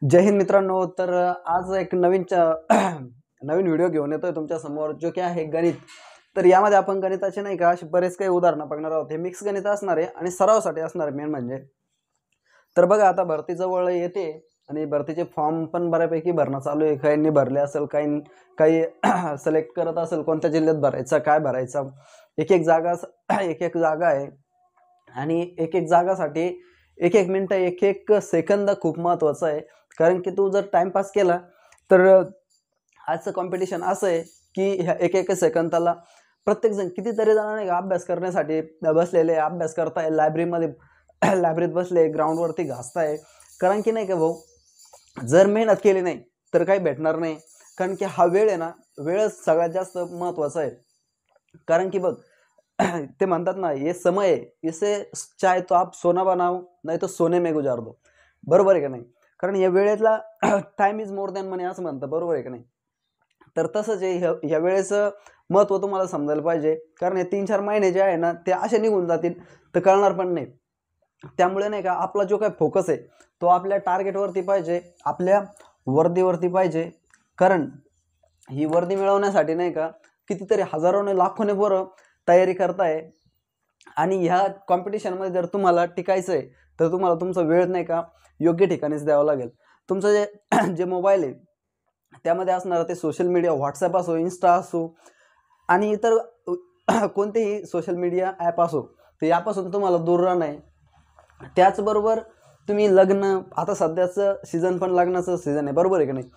जय हिंद मित्रांनो. तर आज एक नवीन व्हिडिओ घेऊन येतोय तुमच्या समोर, जो की आहे गणित. तर यामध्ये आपण गणिताचे नाही का असे बरेच काही उदाहरणं बघणार आहोत. हे मिक्स गणित असणार आहे आणि सरावासाठी असणार आहे मेन म्हणजे. तर बघा, आता भरती जवळ येते आणि भरतीचे फॉर्म पण बऱ्यापैकी भरणं चालू आहे. काहींनी भरले असेल, काही सिलेक्ट करत असेल कोणत्या जिल्ह्यात भरायचा, काय भरायचा. एक एक जागा आहे आणि एक एक जागासाठी एक एक मिनटं, एक एक सेकंद खूप महत्त्वाचा आहे. कारण की तू जर टाइमपास केला तर आजचं कॉम्पिटिशन असं आहे की ह्या एक एक सेकंदाला प्रत्येकजण कितीतरी जण नाही का अभ्यास करण्यासाठी बसलेले, अभ्यास करताय लायब्ररीमध्ये. लायब्ररीत बसले, ग्राउंडवरती घासताय. कारण की नाही का भाऊ, जर मेहनत केली नाही तर काही भेटणार नाही. कारण की हा वेळ आहे ना, वेळच सगळ्यात जास्त महत्त्वाचा आहे. कारण की बघ, ते म्हणतात ना, ये समय है, इसे चाहे तो आप सोना बनाओ नाही तो सोने में गुजार दो. बरोबर आहे का नाही? कारण या वेळेतला टाइम इज मोर दॅन मनी असं म्हणतं. बरोबर आहे का नाही? तर तसंच आहे, ह्या वेळेचं महत्त्व तुम्हाला समजायला पाहिजे. कारण हे 3-4 महिने जे आहे ना, ते असे निघून जातील तर कळणार पण नाही. त्यामुळे नाही का, आपला जो काही फोकस आहे तो आपल्या टार्गेटवरती पाहिजे, आपल्या वर्दीवरती पाहिजे. कारण ही वर्दी मिळवण्यासाठी नाही का कितीतरी हजारोने लाखोने पोरं तयारी करताय. आणि ह्या कॉम्पिटिशनमध्ये जर तुम्हाला टिकायचं आहे तर तुम्हाला तुमचा वेळ नाही का योग्य ठिकाणीच द्यावा लागेल. तुमचं जे जे मोबाईल आहे त्यामध्ये असणारं ते सोशल मीडिया, व्हॉट्सॲप असो, इन्स्टा असो आणि इतर कोणतेही सोशल मीडिया ॲप असो, तर यापासून तुम्हाला दूर राहणं आहे. त्याचबरोबर तुम्ही लग्न, आता सध्याचं सीझन पण लग्नाचं सीझन आहे. बरोबर आहे की नाही?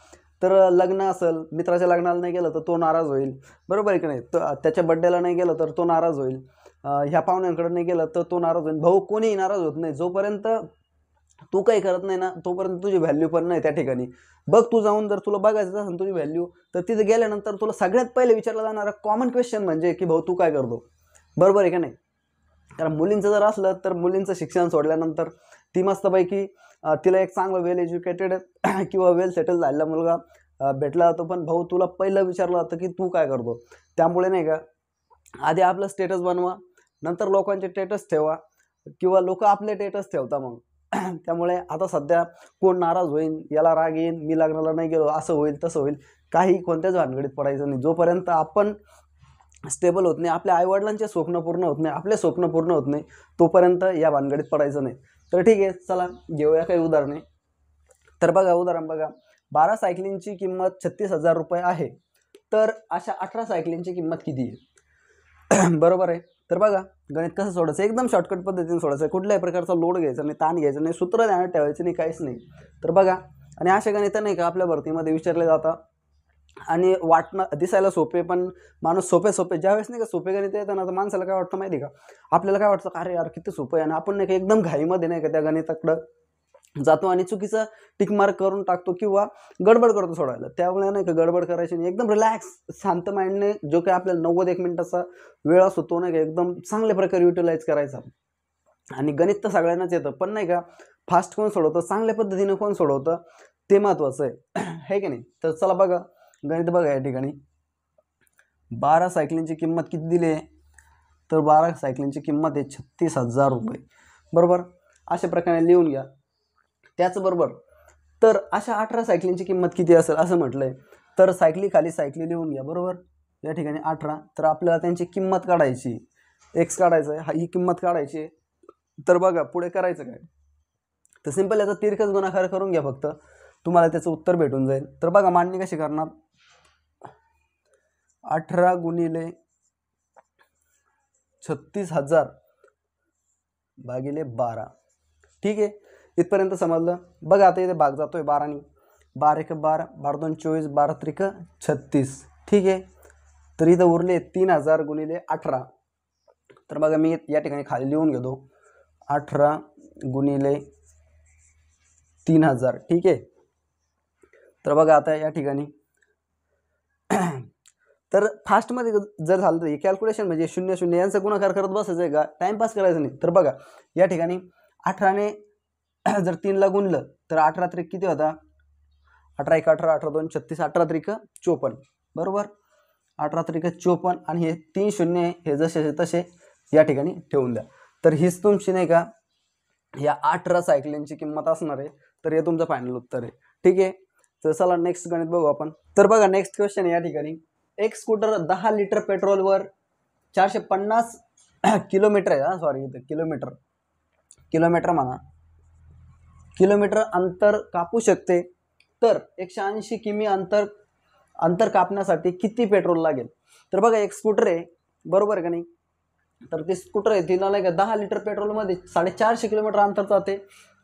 तर लग्न असेल, मित्राच्या लग्नाला नाही गेलं तर तो नाराज होईल. बरोबर आहे की नाही? तर त्याच्या बड्डेला नाही गेलं तर तो नाराज होईल. ह्या पाहुण्यांकडे नाही गेलं तर तो नाराज होईल. भाऊ, कोणीही नाराज होत नाही. जोपर्यंत तू काही करत नाही ना, तोपर्यंत तुझी व्हॅल्यू पण नाही त्या ठिकाणी. बघ, तू जाऊन जर तुला बघायचं असेल तुझी व्हॅल्यू, तर तिथे गेल्यानंतर तुला सगळ्यात पहिले विचारला जाणारा कॉमन क्वेश्चन म्हणजे की भाऊ तू काय करतो. बरोबर आहे का नाही? कारण मुलींचं जर असलं तर मुलींचं शिक्षण सोडल्यानंतर ती मस्तपैकी तिला एक चांगला वेल एज्युकेटेड किंवा वेल सेटल झालेला मुलगा भेटला जातो. पण भाऊ, तुला पहिलं विचारलं जातं की तू काय करतो. त्यामुळे नाही का, आधी आपलं स्टेटस बनवा, नंतर लोकांचे स्टेटस ठेवा किंवा लोक आपले स्टेटस ठेवता मग. त्यामुळे आता सध्या कोण नाराज होईल, याला राग येईल, मी लग्नाला नाही गेलो, असं होईल तसं होईल, काही कोणत्याच भानगडीत पडायचं नाही. जोपर्यंत आपण स्टेबल होत नाही, आपल्या आईवडिलांचे स्वप्न पूर्ण होत नाही, आपले स्वप्न पूर्ण होत नाही, तोपर्यंत या भानगडीत पडायचं नाही. तर ठीक आहे, चला घेऊया काही उदाहरणे. तर बघा, उदाहरण बघा, 12 सायकलींची किंमत 36,000 रुपये आहे. तर अशा 18 सायकलींची किंमत किती आहे? बरोबर आहे. तर बघा, गणित कसं सोडायचं, एकदम शॉर्टकट पद्धतीने सोडायचं. कुठल्याही प्रकारचा लोड घ्यायचा नाही, ताण घ्यायचा नाही, सूत्र ध्यानात ठेवायचं नाही, काहीच नाही. तर बघा, आणि अशा गणित नाही का आपल्या भरतीमध्ये विचारले जातात आणि वाटणं दिसायला सोपे, पण माणूस सोपे ज्यावेळेस नाही का सोपे गणित येतं ना, तर माणसाला काय वाटतं माहिती का, आपल्याला काय वाटतं, अरे यार किती सोपं आहे, आणि आपण नाही का एकदम घाईमध्ये नाही का त्या गणिताकडं जातो आणि चुकीचा टिक मार्क करून टाकतो किंवा गडबड करतो सोडायला. त्यामुळे नाही का गडबड करायची नाही, एकदम रिलॅक्स शांत माइंडने जो काही आपल्याला 90-1 मिनिटाचा वेळ असतो तो नाही का एकदम चांगल्या प्रकारे युटिलाइज करायचा. आणि गणित तर सगळ्यांनाच येतं, पण नाही का फास्ट कोण सोडवतं, चांगल्या पद्धतीने कोण सोडवतं, ते महत्त्वाचं आहे. है की नाही? तर चला बघा, गणित बघा या ठिकाणी. 12 सायकलींची किंमत किती दिली आहे? तर 12 सायकलींची किंमत आहे 36,000 रुपये. बरोबर, अशा प्रकारे लिहून घ्या. त्याचबरोबर तर अशा 18 सायकलींची किंमत किती असेल असं म्हटलंय, तर सायकली खाली सायकली लिहून घ्या. बरोबर, या ठिकाणी 18. तर आपल्याला त्यांची किंमत काढायची, एक्स काढायचं आहे, ही किंमत काढायची. तर बघा पुढे करायचं काय, तर सिंपल याचा तिरकस गुणाकार करून घ्या फक्त, तुम्हाला त्याचं उत्तर भेटून जाईल. तर बघा, मांडणी कशी करणार, 18 गुणिले 36,000 भागिले 12. ठीक आहे, इथपर्यंत समजलं. बघा आता इथे भाग जातोय 12ने. 12 1 12, 12 2 24, 12 3 36. ठीक आहे, तर इथं उरले 3,000 गुणिले 18. तर बघा, मी या ठिकाणी खाली लिहून घेतो, 18 गुणिले 3,000. ठीक आहे, तर बघा आता या ठिकाणी तर फास्टमध्ये जर झालं तर कॅल्क्युलेशन म्हणजे 0 0 यांचा गुणाकार करत बसायचं आहे का, टाइमपास करायचं नाही. तर बघा या ठिकाणी 18ने जर 3ला गुणलं तर 18 त्रिक किती होता, 18 1 18, 18 2 36, 18 त्रिक 54. बरोबर, 18 त्रिक 54 आणि हे 3 शून्य हे जसे तसे या ठिकाणी ठेवून द्या. तर हीच तुमची नाही का या 18 सायकलींची किंमत असणार आहे. तर हे तुमचं फायनल उत्तर आहे. ठीक आहे, तर चला नेक्स्ट गणित बघू आपण. तर बघा नेक्स्ट क्वेश्चन या ठिकाणी, एक स्कूटर 10 लिटर पेट्रोलवर 450 किलोमीटर आहे, सॉरी किलोमीटर म्हणा, किलोमीटर अंतर कापू शकते, तर 180 किमी अंतर कापण्यासाठी किती पेट्रोल लागेल. तर बघा एक स्कूटर आहे, बरोबर का नाही, तर ती स्कूटर आहे तिला नाही का 10 लिटर पेट्रोलमध्ये 450 किलोमीटर अंतर जाते,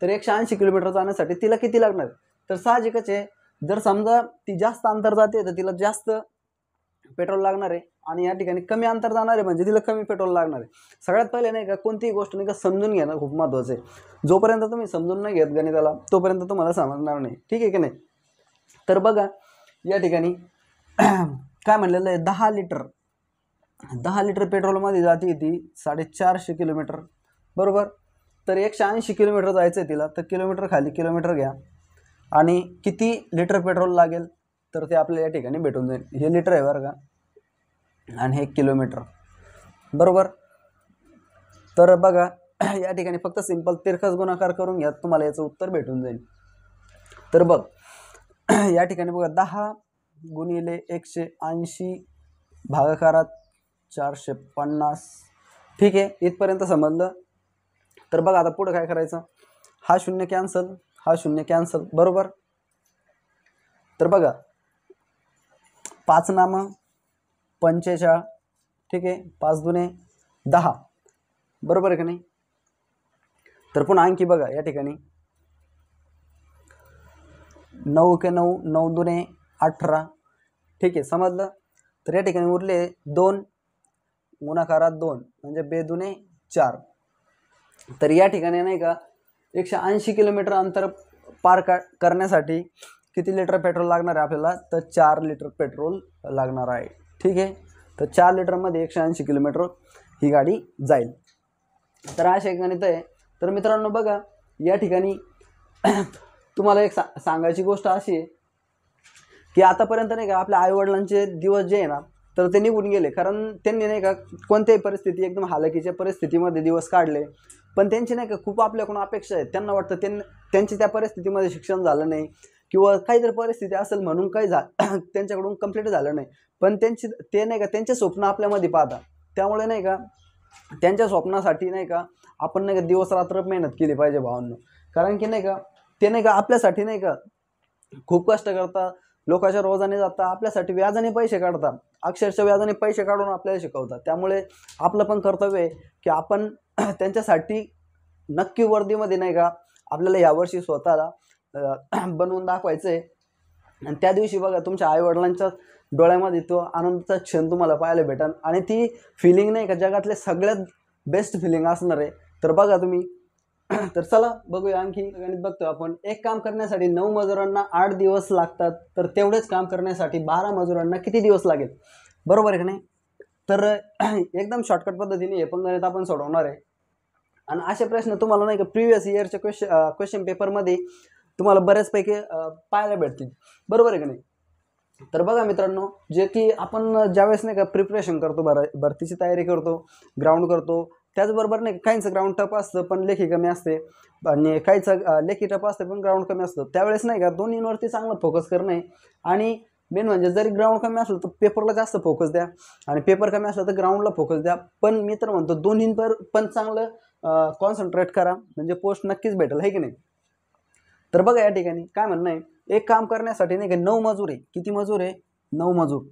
तर 180 किलोमीटर जाण्यासाठी तिला किती लागणार. तर साहजिकच आहे, जर समजा ती जास्त अंतर जाते तर तिला जास्त पेट्रोल लागणार आहे, आणि या ठिकाणी कमी अंतर जाणार आहे म्हणजे तिला कमी पेट्रोल लागणार आहे. सगळ्यात पहिले नाही का कोणतीही गोष्ट नाही का समजून घेणं खूप महत्त्वाचं आहे. जोपर्यंत तुम्ही समजून नाही घेत गणिताला तोपर्यंत तुम्हाला समजणार नाही. ठीक आहे की नाही. तर बघा या ठिकाणी काय म्हणलेलं आहे, 10 लिटर पेट्रोलमध्ये जाते ती 450 किलोमीटर, बरोबर. तर 180 किलोमीटर जायचं आहे तिला, तर किलोमीटर खाली किलोमीटर घ्या आणि किती लिटर पेट्रोल लागेल तर ते आपल्याला या ठिकाणी भेटून जाईल. हे लिटर आहे बरं का, आणि हे किलोमीटर, बरोबर. तर बघा या ठिकाणी फक्त सिंपल तिरकस गुणाकार करून घ्या, तुम्हाला याचं उत्तर भेटून जाईल. तर बघ या ठिकाणी बघा 10 गुणिले 180 भागाकारात 450. ठीक आहे, इथपर्यंत समजलं. तर बघा आता पुढे काय करायचं, हा शून्य कॅन्सल, हा शून्य कॅन्सल, बरोबर. तर बघा 5 नाम 45, ठीक आहे, 5 दुने 10, बरोबर आहे का नाही. तर पुन्हा आणखी बघा या ठिकाणी 9 के 9, 9 दुने 18, ठीक आहे, समजलं. तर या ठिकाणी उरले 2 गुणाकारात 2 म्हणजे 2 दुने 4. तर या ठिकाणी नाही का 180 किलोमीटर अंतर पार करण्यासाठी किती लिटर पेट्रोल लागणार आहे आपल्याला, तर 4 लिटर पेट्रोल लागणार आहे. ठीक आहे, तर 4 लिटरमध्ये 180 किलोमीटर ही गाडी जाईल. तर अशा एक गणित आहे. तर मित्रांनो बघा या ठिकाणी तुम्हाला एक सांगायची गोष्ट अशी आहे की आतापर्यंत नाही का आपल्या आईवडिलांचे दिवस जे आहे ना तर ते निघून गेले, कारण त्यांनी नाही का कोणत्याही परिस्थिती एकदम हालाकीच्या परिस्थितीमध्ये दिवस काढले, पण त्यांची नाही का खूप आपल्याकडून अपेक्षा आहेत. त्यांना वाटतं त्यांची त्या परिस्थितीमध्ये शिक्षण झालं नाही किंवा काहीतरी परिस्थिती असेल म्हणून काही त्यांच्याकडून कंप्लीट झालं नाही, पण ते नाही का त्यांचे स्वप्न आपल्यामध्ये पाहता. त्यामुळे नाही का त्यांच्या स्वप्नासाठी नाही का आपण नाही का दिवस रात्र मेहनत केली पाहिजे भावांनो. कारण की नाही का ते नाही का आपल्यासाठी नाही का खूप कष्ट करतात, लोकांच्या रोजाने जातात, आपल्यासाठी व्याजाने पैसे काढतात, अक्षरशः व्याजाने पैसे काढून आपल्याला शिकवतात. त्यामुळे आपलं पण कर्तव्य आहे की आपण त्यांच्यासाठी नक्की वर्दीमध्ये नाही का आपल्याला यावर्षी स्वतःला बनवून दाखवायचं आहे. आणि त्या दिवशी बघा तुमच्या आईवडिलांच्या डोळ्यामध्ये तो आनंदाचा क्षण तुम्हाला पाहायला भेटेल, आणि ती फिलिंग नाही का जगातले सगळ्यात बेस्ट फिलिंग असणार आहे. तर बघा तुम्ही तर चला बघूया आणखी गणित बघतो आपण. एक काम करण्यासाठी 9 मजुरांना 8 दिवस लागतात, तर तेवढेच काम करण्यासाठी 12 मजुरांना किती दिवस लागेल, बरोबर आहे की नाही. तर एकदम शॉर्टकट पद्धतीने हे पण गणित आपण सोडवणार आहे. आणि असे प्रश्न तुम्हाला नाही का प्रिव्हियस इयरच्या क्वेश्चन पेपरमध्ये तुम्हाला बऱ्याचपैकी पाहायला भेटतील, बरोबर आहे की नाही. तर बघा मित्रांनो, जे की आपण ज्यावेळेस नाही का प्रिपरेशन करतो, भरतीची तयारी करतो, ग्राउंड करतो, त्याचबरोबर नाही काहींचं ग्राउंड टफ असतं पण लेखी कमी असते, आणि काहीचं लेखी टफ असते पण ग्राउंड कमी असतं. त्यावेळेस नाही का दोन्हीवरती चांगलं फोकस करणं आहे. आणि मेन म्हणजे जरी ग्राउंड कमी असलं तर पेपरला जास्त फोकस द्या, आणि पेपर कमी असलं तर ग्राउंडला फोकस द्या. पण मी तर म्हणतो दोन्हींवर पण चांगलं कॉन्सन्ट्रेट करा, म्हणजे पोस्ट नक्कीच भेटेल, है की नाही. तर बघा या ठिकाणी काय म्हणणं आहे, एक काम करण्यासाठी नाही का 9 मजूर आहे. किती मजूर आहे, 9 मजूर.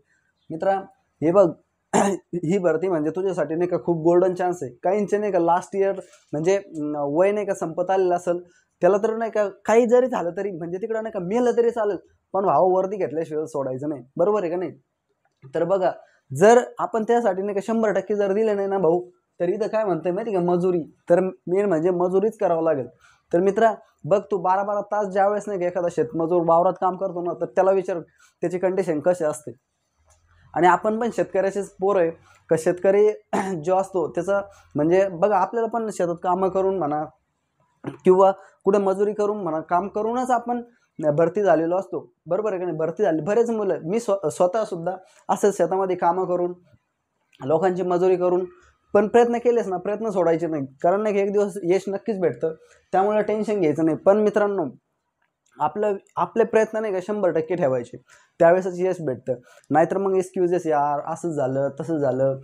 मित्रा हे बघ ही भरती म्हणजे तुझ्यासाठी नाही का खूप गोल्डन चान्स आहे. काहींचे नाही का लास्ट इयर म्हणजे वय नाही का संपत आलेलं असेल, त्याला तर नाही का काही जरी झालं तरी म्हणजे तिकडं नाही का मेलं तरी चालेल, पण भाव वर्दी घेतल्याशिवाय सोडायचं नाही, बरोबर आहे का नाही. तर बघा जर आपण त्यासाठी नाही का 100% जर दिले नाही ना भाऊ, तर इथं काय म्हणतंय माहिती का मजुरी, तर मेन म्हणजे मजुरीच करावं लागेल. तर मित्रा बघ तू 12-12 तास ज्यावेळेस नाही का एखादा शेतमजूर वावरात काम करतो ना, तर त्याला विचार त्याची कंडिशन कशी असते. आणि आपण पण शेतकऱ्याचेच पोर आहे का, शेतकरी जो असतो त्याचा म्हणजे बघा आपल्याला पण शेतात कामं करून म्हणा किंवा कुठे मजुरी करून म्हणा, काम करूनच आपण भरती झालेलो असतो, बरोबर आहे का नाही. भरती झाली बरेच मुलं, मी स्वतः सुद्धा असं शेतामध्ये कामं करून लोकांची मजुरी करून पण प्रयत्न केलेच ना, प्रयत्न सोडायचे नाही, कारण नाही एक दिवस यश नक्कीच भेटतं, त्यामुळे टेन्शन घ्यायचं नाही. पण मित्रांनो आपले प्रयत्न नाही का 100% ठेवायचे, त्यावेळेसच यश भेटतं. नाहीतर मग एक्सक्युजेस, यार असं झालं तसं झालं,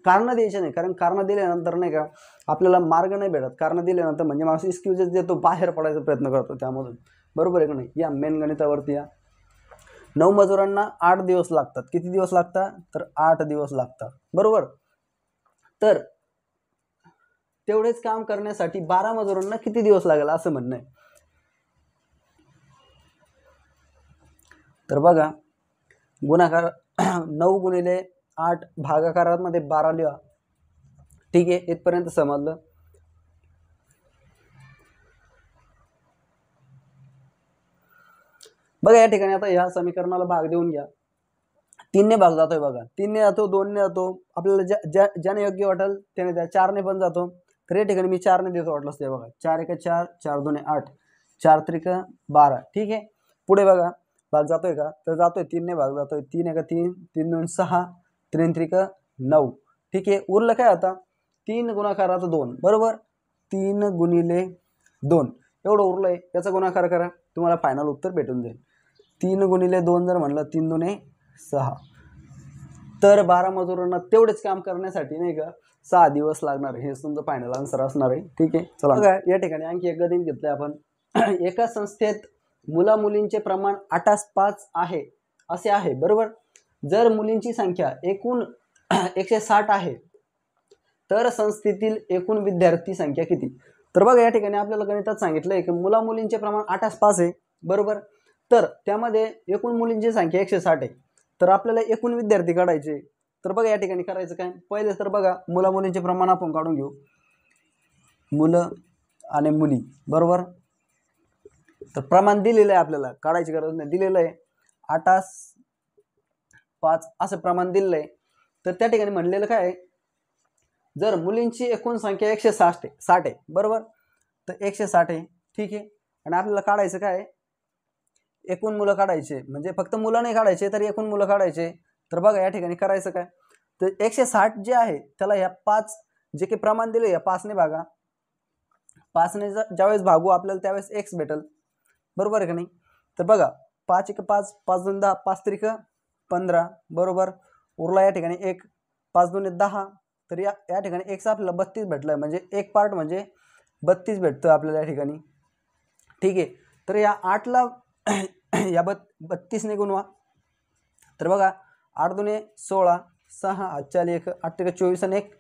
कारणं द्यायचे नाही. कारण कारणं दिल्यानंतर नाही का आपल्याला मार्ग नाही भेटत. कारणं दिल्यानंतर म्हणजे माणूस एक्सक्युजेस देतो, बाहेर पडायचा प्रयत्न करतो त्यामधून, बरोबर आहे का नाही. या मेन गणितावरती या. 9 मजुरांना 8 दिवस लागतात. किती दिवस लागतात? तर 8 दिवस लागतात, बरोबर. तर तेवढेच काम करण्यासाठी 12 मजुरांना किती दिवस लागेल असं म्हणणं आहे. तर बघा, गुणाकार 9 गुणिले 8 भागाकारामध्ये 12 लिहा. ठीक आहे, इथपर्यंत समजलं. बघा या ठिकाणी आता ह्या समीकरणाला भाग देऊन घ्या. 3 ने भाग जातोय बघा, 3 ने जातो, 2 ने जातो, आपल्याला ज्याने योग्य वाटेल त्याने द्या. 4 ने पण जातो, तर या ठिकाणी मी 4 ने देतो वाटलंच ते बघा. 4 1 4, 4 2 8, 4 3 12. ठीक आहे, पुढे बघा भाग जातोय का? तर जातोय, 3 ने भाग जातोय. 3 1 3, 3 2 6, 3 3 9. ठीक आहे, उरलं काय आता? 3 गुणाकाराचा 2, बरोबर. 3 गुणिले 2 एवढं उरलंय. याचा गुणाकार करा, तुम्हाला फायनल उत्तर भेटून जाईल. 3 गुणिले 2 जर म्हणलं, 3 2 6. तर 12 मजुरांना तेवढेच काम करण्यासाठी नाही का 6 दिवस लागणार. हे तुमचं फायनल आन्सर असणार आहे. ठीक आहे, चला बघा या ठिकाणी आणखी एक गणित घेतलंय आपण. एका संस्थेत मुला मुलींचे प्रमाण 8:5 आहे असे आहे, बरोबर. जर मुलींची संख्या एकूण 160 आहे तर संस्थेतील एकूण विद्यार्थी संख्या किती? तर बघा या ठिकाणी आपल्याला गणितात सांगितलंय की मुला मुलींचे प्रमाण 8:5 आहे, बरोबर. तर त्यामध्ये एकूण मुलींची संख्या 160 आहे. तर आपल्याला एकूण विद्यार्थी काढायचे. तर बघा या ठिकाणी करायचं काय, पहिले तर बघा मुला मुलींचे प्रमाण आपण काढून घेऊ. मुलं आणि मुली, बरोबर. तर प्रमाण दिलेलं आहे, आपल्याला काढायची गरज नाही, दिलेलं आहे 8:5 असं प्रमाण दिलेलं आहे. तर त्या ठिकाणी म्हणलेलं काय, जर मुलींची एकूण संख्या 160 आहे, बरोबर. तर 160 आहे, ठीक आहे. आणि आपल्याला काढायचं काय, एकूण मुलं काढायचे. म्हणजे फक्त मुलं नाही काढायचे, तर एकूण मुलं काढायचे. तर बघा या ठिकाणी करायचं काय, तर 160 जे आहे त्याला ह्या 5 जे काही प्रमाण दिले या 5 ने भागा. 5 ने ज्यावेळेस भागू आपल्याला त्यावेळेस x भेटल, बरोबर आहे का नाही. तर बघा 5 1 5, 5 2 10, 5 3 15, बरोबर. उरला या ठिकाणी 1, 5 2 10. तर या ठिकाणी x आपल्याला 32 भेटलाय. म्हणजे एक पार्ट म्हणजे 32 भेटतो आपल्याला या ठिकाणी. ठीक आहे, तर या 8ला या 32 ने गुणवा. तर बघा 8 2 16, 6 8 4 1, 8 24 आणि 1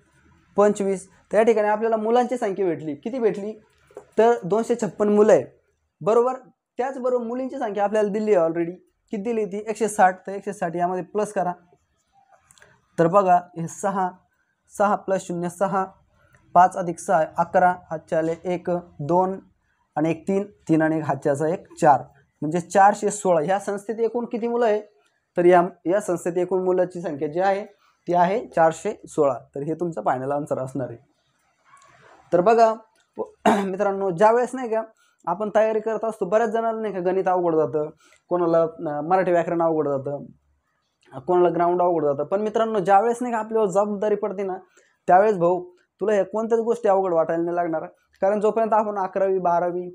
25. तर या ठिकाणी आपल्याला मुलांची संख्या भेटली. किती भेटली, तर 256 मुलं आहे, बरोबर. त्याचबरोबर मुलींची संख्या आपल्याला दिली आहे ऑलरेडी. किती दिली ती 160. तर 160 यामध्ये प्लस करा. तर बघा हे 6 6 + 0 6, 5 + 6 11, 8 4 1 2 आणि 1 3, 3 आणि 1 हातच्याचा 1 4, म्हणजे 416. ह्या संस्थेत एकूण किती मुलं आहे, तर या संस्थेत एकूण मुलांची संख्या जी आहे ती आहे 416. तर हे तुमचं फायनल आन्सर असणार आहे. तर बघा मित्रांनो, ज्यावेळेस नाही का आपण तयारी करत असतो, बऱ्याच जणांना नाही का गणित अवघड जातं, कोणाला मराठी व्याकरण अवघड जातं, कोणाला ग्राउंड अवघड जातं. पण मित्रांनो, ज्यावेळेस नाही का आपल्यावर जबाबदारी पडते ना, त्यावेळेस भाऊ तुला हे कोणत्याच गोष्टी अवघड वाटायला नाही लागणार. कारण जोपर्यंत आपण 11वी 12वी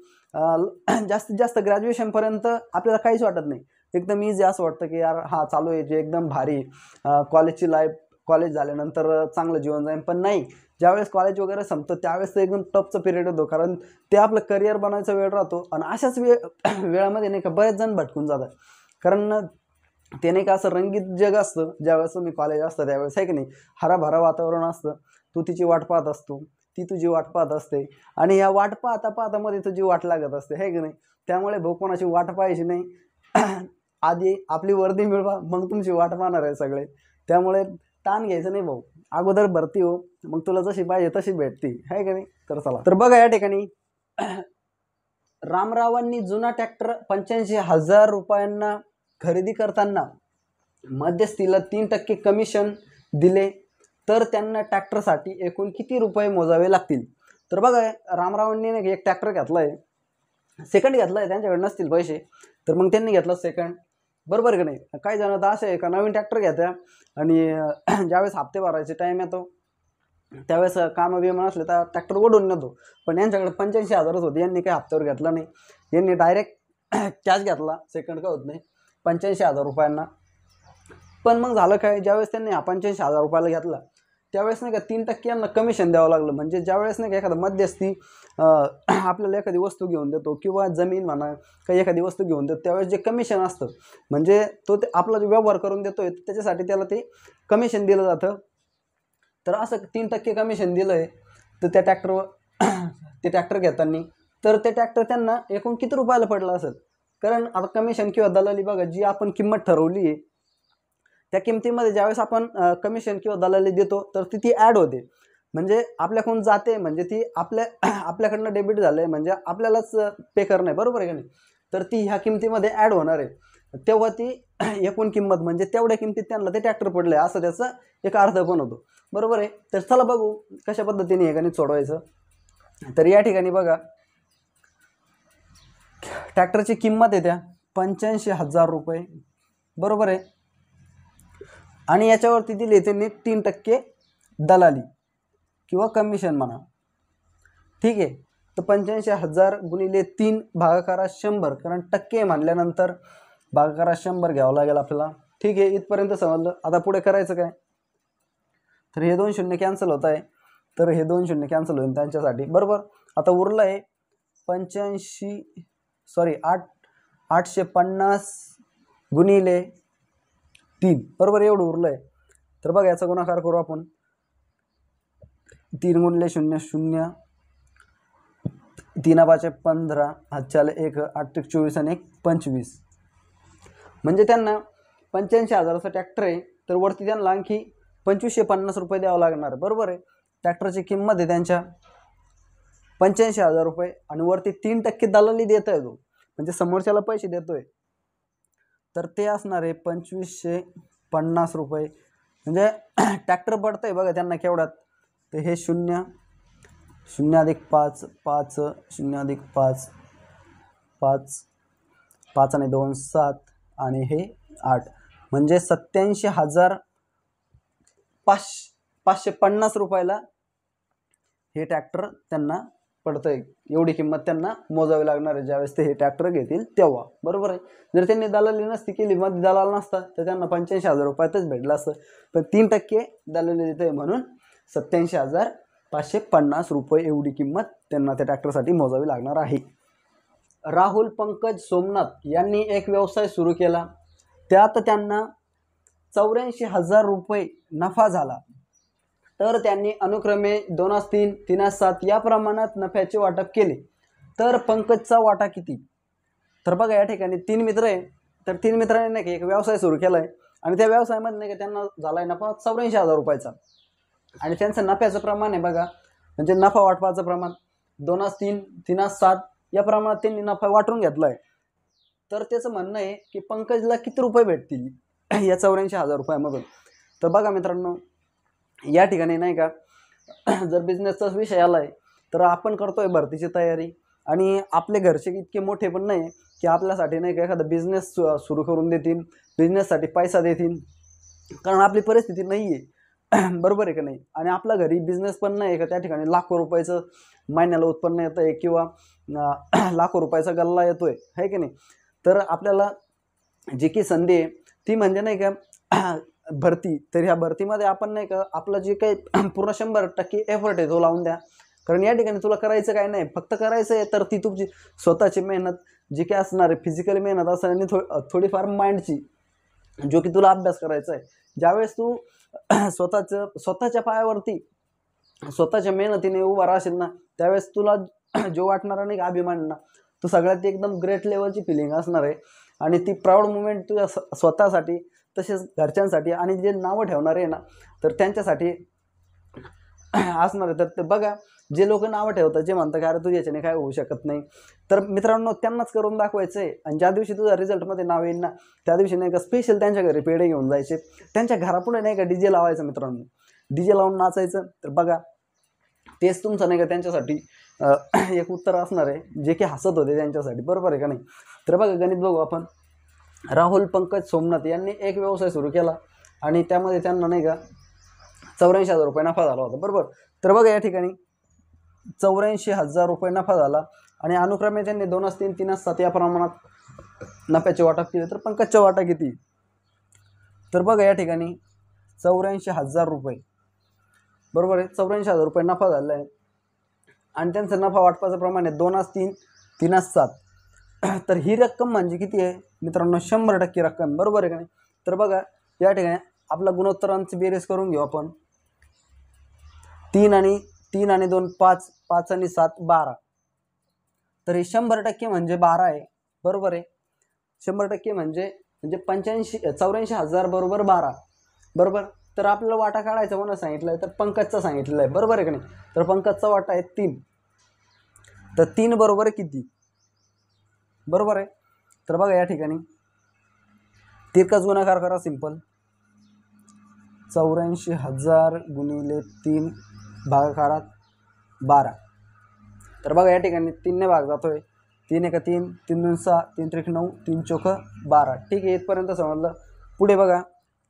जास्तीत जास्त ग्रॅज्युएशनपर्यंत आपल्याला काहीच वाटत नाही, एकदम इझी असं वाटतं की यार हा चालू आहे जे एकदम भारी. कॉलेजची लाईफ, कॉलेज झाल्यानंतर चांगलं जीवन जाईल. पण नाही, ज्यावेळेस कॉलेज वगैरे संपतं त्यावेळेस तर एकदम टफचं पिरियड होतो. कारण ते आपलं करिअर बनायचा वेळ राहतो. आणि अशाच वेळामध्ये नाही का बरेच जण भटकून जातात. कारण ते नाही का असं रंगीत जग असतं ज्यावेळेस तुम्ही कॉलेज असतं त्यावेळेस, आहे की नाही. हराभरा वातावरण असतं, तू तिची वाट पाहत असतो, ती तुझी वाट पाहत असते. आणि या वाट पाहता मध्ये तुझी वाट लागत असते, आहे की नाही. त्यामुळे भाऊ कोणाची वाट पाहायची नाही. आधी आपली वर्दी मिळवा, मग तुमची वाट पाहणार आहे सगळे. त्यामुळे ताण घ्यायचं नाही भाऊ, अगोदर भरती हो, मग तुला जशी पाहिजे तशी भेटती, आहे की नाही. तर चला, तर बघा या ठिकाणी रामरावांनी जुना ट्रॅक्टर 85,000 रुपयांना खरेदी करताना मध्यस्थीला 3% कमिशन दिले, तर त्यांना ट्रॅक्टरसाठी एकूण किती रुपये मोजावे लागतील. तर बघा रामरावांनी नाही एक ट्रॅक्टर घेतलाय, सेकंड घेतलाय, त्यांच्याकडे नसतील पैसे तर मग त्यांनी घेतलं सेकंड, बरोबर आहे का नाही. काही जण तर असे आहे का नवीन ट्रॅक्टर घेत्या आणि ज्यावेळेस हप्ते भरायचे टाईम येतो त्यावेळेस कामं बिमं असले तर ट्रॅक्टर ओढून नेतो, पण यांच्याकडे 85,000च होते. यांनी काही हप्त्यावर घेतला नाही, यांनी डायरेक्ट कॅश घेतला, सेकंड का होत नाही, 85,000 रुपयांना. पण मग झालं काय, ज्यावेळेस त्यांनी 85,000 रुपयाला घेतला त्यावेळेस नाही का 3% यांना कमिशन द्यावं लागलं. म्हणजे ज्यावेळेस नाही का एखादा मध्यस्थी आपल्याला एखादी वस्तू घेऊन देतो किंवा जमीन म्हणा काही एखादी वस्तू घेऊन देतो, त्यावेळेस जे कमिशन असतं म्हणजे तो ते आपला जो व्यवहार करून देतोय त्याच्यासाठी त्याला ते कमिशन दिलं जातं. तर असं 3% कमिशन दिलं आहे. तर त्या ते ट्रॅक्टर घेताना तर ते ट्रॅक्टर त्यांना एकूण किती रुपयाला पडलं असेल, कारण आता कमिशन किंवा दलाली बघा जी आपण किंमत ठरवली आहे त्या किमतीमध्ये ज्यावेळेस आपण कमिशन किंवा दलाली देतो तर ती ॲड होते, म्हणजे आपल्याकडून जाते, म्हणजे ती आपल्याकडनं डेबिट झालं आहे, म्हणजे आपल्यालाच पे करणं आहे, बरोबर आहे का नाही. तर ती ह्या किमतीमध्ये ॲड होणार आहे, तेव्हा ती एकूण किंमत म्हणजे तेवढ्या किमतीत त्यांना ते ट्रॅक्टर पडलं आहे असं त्याचा एक अर्थ पण होतो, बरोबर आहे. तर चला बघू कशा पद्धतीने हे गणित सोडवायचं. तर या ठिकाणी बघा ट्रॅक्टरची किंमत आहे त्या 85,000 रुपये, बरोबर आहे. आणि याच्यावरती दिली त्यांनी 3% दलाली किंवा कमिशन म्हणा, ठीक आहे. तर 85,000 गुणिले 3 भागाकारात 100, कारण टक्के म्हणल्यानंतर भागाकारात 100 घ्यावं लागेल आपल्याला, ठीक आहे. इथपर्यंत समजलं. आता पुढे करायचं काय, तर हे 2 शून्य कॅन्सल होत आहे, तर हे 2 शून्य कॅन्सल होईल त्यांच्यासाठी, बरोबर. आता उरलं आहे 850 गुणिले 3, बरोबर, एवढं उरलं आहे. तर बघा याचा गुणाकार करू आपण. 3 गुणिले 0 0, 3 5 15, 1 8 24 आणि 1 25, म्हणजे त्यांना 85,000चा ट्रॅक्टर आहे, तर वरती त्यांना आणखी 2550 रुपये द्यावं लागणार, बरोबर आहे. ट्रॅक्टरची किंमत आहे त्यांच्या 85,000 रुपये आणि वरती 3% दलाली देत आहे तो, म्हणजे समोरच्याला पैसे देतोय, तर ते असणार आहे 2550 रुपये. म्हणजे ट्रॅक्टर पडतंय बघा त्यांना केवढ्यात, तर हे 0 0 अधिक 5 5 0 अधिक 5 5 5 आणि 2 7 आणि हे 8, म्हणजे 87,550 रुपयाला हे ट्रॅक्टर त्यांना पडतंय. एवढी किंमत त्यांना मोजावी लागणार आहे ज्यावेळेस ते हे ट्रॅक्टर घेतील तेव्हा, बरोबर आहे. जर त्यांनी दलाली नसती केली, मध्ये दलाल नसता, तर त्यांना 85,000 रुपयातच भेटलं असतं, पण 3% दलाली देत आहे म्हणून 87,550 रुपये एवढी किंमत त्यांना त्या ट्रॅक्टरसाठी मोजावी लागणार आहे. राहुल पंकज सोमनाथ यांनी एक व्यवसाय सुरू केला, त्यात त्यांना 84,000 रुपये नफा झाला. तर त्यांनी अनुक्रमे 2-3, 3-7 या प्रमाणात नफ्याचे वाटप केले. तर पंकजचा वाटा किती. तर बघा या ठिकाणी 3 मित्र आहे, तर 3 मित्रांनी नाही का एक व्यवसाय सुरू केला आहे आणि त्या व्यवसायामध्ये नाही का त्यांना झाला आहे नफा 84,000 रुपयाचा, आणि त्यांचं नफ्याचं प्रमाण आहे बघा, म्हणजे नफा वाटपाचं प्रमाण 2-3, 3-7 या प्रमाणात त्यांनी नफा वाटून घेतला आहे. तर त्याचं म्हणणं आहे की पंकजला किती रुपये भेटतील या 84,000 रुपयामधून. तर बघा मित्रांनो या ठिकाणी नाही का जर बिझनेसचा विषय आला आहे तर आपण करतोय भरतीची तयारी, आणि आपले घरचे इतके मोठे पण नाही की आपल्यासाठी नाही का एखादा बिझनेस सुरू करून देतील, बिझनेससाठी पैसा देतील, कारण आपली परिस्थिती नाही आहे, बरोबर आहे का नाही. आणि आपल्या घरी बिझनेस पण नाही का त्या ठिकाणी लाखो रुपयाचं महिन्याला उत्पन्न येतं आहे किंवा लाखो रुपयाचा गल्ला येतोय आहे की नाही. तर आपल्याला जी की संधी आहे ती म्हणजे नाही का भरती, तर ह्या भरतीमध्ये आपण नाही का आपलं जे काही पूर्ण 100% एफर्ट आहे तो लावून द्या, कारण या ठिकाणी तुला करायचं काय नाही, फक्त करायचं आहे तर ती तुमची स्वतःची मेहनत जी काय असणार आहे, फिजिकल मेहनत असणार आणि थोडीफार माइंडची, जो की तुला अभ्यास करायचा आहे. ज्यावेळेस तू स्वतःच्या पायावरती स्वतःच्या मेहनतीने उभा राहशील ना, त्यावेळेस तुला जो वाटणारा नाही का अभिमान ना, तो सगळ्यात एकदम ग्रेट लेवलची फिलिंग असणार आहे, आणि ती प्राऊड मुमेंट तुझ्या स्वतःसाठी तसेच घरच्यांसाठी आणि जे नावं ठेवणारे आहे ना तर त्यांच्यासाठी असणार आहे. तर ते बघा जे लोक नावं ठेवतात, जे म्हणतात की अरे तुझ्या याच्याने काय होऊ शकत नाही, तर मित्रांनो त्यांनाच करून दाखवायचं आहे. आणि ज्या दिवशी तुझ्या रिझल्टमध्ये नाव येईल ना त्या दिवशी नाही का स्पेशल त्यांच्या घरी पेढे घेऊन जायचे, त्यांच्या घरापुढे नाही का DJ लावायचं मित्रांनो, DJ लावून नाचायचं. तर बघा तेच तुमचं नाही का त्यांच्यासाठी एक उत्तर असणार आहे, जे की हसत होते त्यांच्यासाठी, बरोबर आहे का नाही. तर बघा गणित बघू आपण. राहुल पंकज सोमनाथ यांनी एक व्यवसाय सुरू केला आणि त्यामध्ये त्यांना नाही का 84,000 रुपये नफा झाला होता, बरोबर. तर बघा या ठिकाणी 84,000 रुपये नफा झाला आणि अनुक्रमे त्यांनी 2-3, 3-7 या प्रमाणात नफ्याचे वाटप केले. तर पंकजचा वाटा किती? तर बघा या ठिकाणी 84,000 रुपये, बरोबर आहे. 84,000 रुपये नफा झालेला आहे आणि त्यांचं नफा वाटपाचं प्रमाण आहे 2-3, 3-7. तर ही रक्कम म्हणजे किती आहे मित्रांनो? 100% रक्कम, बरोबर आहे का नाही? तर बघा या ठिकाणी आपला गुणोत्तरांची बेरीज करून घेऊ आपण. 3 आणि 2 5, 5 आणि 7 12. तर हे 100% म्हणजे 12 आहे, बरोबर आहे. 100% म्हणजे 84,000 बरोबर 12, बरोबर. तर आपल्याला वाटा काढायचा म्हणून सांगितलं आहे, तर पंकजचा सांगितलेला आहे, बरोबर आहे का नाही? तर पंकजचा वाटा आहे 3. तर 3 बरोबर किती? बरोबर आहे. तर बघा या ठिकाणी तिरकाच गुणाकार करा, सिंपल. 84,000 गुणिले 3 भागाकारात 12. तर बघा या ठिकाणी 3 ने भाग जातोय. 3 1 3, 3 2 6, 3 3 9, 3 4 12. ठीक आहे, इथपर्यंत समजलं. पुढे बघा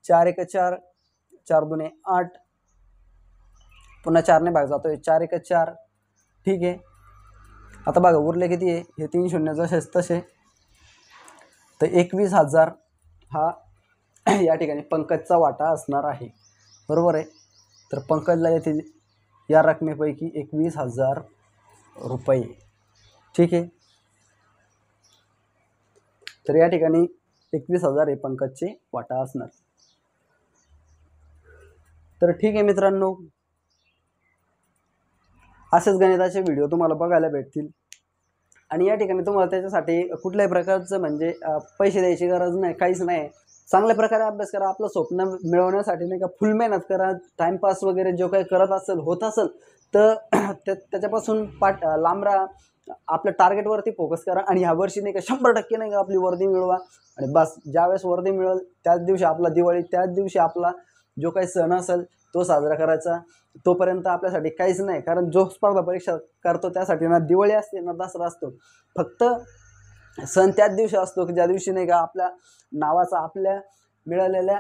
4 1 4, 4 2 8, पुन्हा 4 ने भाग जातोय. 4 1 4. ठीक आहे. आता बघा उरले किती आहे? हे 3 शून्य जसेच तसे. तर 21,000 हा या ठिकाणी पंकजचा वाटा असणार आहे, बरोबर आहे. तर पंकजला येथील या रकमेपैकी 21,000 रुपये. ठीक आहे. तर या ठिकाणी 21,000 हे पंकजचे वाटा असणार. तर ठीक आहे मित्रांनो, असेच गणिताचे व्हिडिओ तुम्हाला बघायला भेटतील आणि या ठिकाणी तुम्हाला त्याच्यासाठी कुठल्याही प्रकारचं म्हणजे पैसे द्यायची गरज नाही, काहीच नाही. चांगल्या प्रकारे अभ्यास करा, आपलं स्वप्न मिळवण्यासाठी नाही का फुल मेहनत करा. टाइमपास वगैरे जो काही करत असेल होत असेल तर त्याच्यापासून लांब राहा. आपल्या टार्गेटवरती फोकस करा आणि ह्या वर्षी नाही का 100% नाही का आपली वर्दी मिळवा. आणि बस ज्यावेळेस वर्दी मिळेल त्याच दिवशी आपला दिवाळी, त्याच दिवशी आपला जो काही सण असेल तो साजरा करायचा. तोपर्यंत आपल्यासाठी काहीच नाही, कारण जो स्पर्धा परीक्षा करतो त्यासाठी ना दिवाळी असते ना दसरा असतो. फक्त सण त्याच दिवशी असतो की ज्या दिवशी नाही का आपल्या नावाचा, आपल्या मिळालेल्या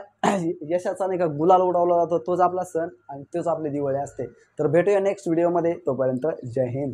यशाचा नाही का गुलाल उडवला जातो. तोच आपला सण आणि तोच आपली दिवाळी असते. तर भेटूया नेक्स्ट व्हिडिओमध्ये. तोपर्यंत जय हिंद.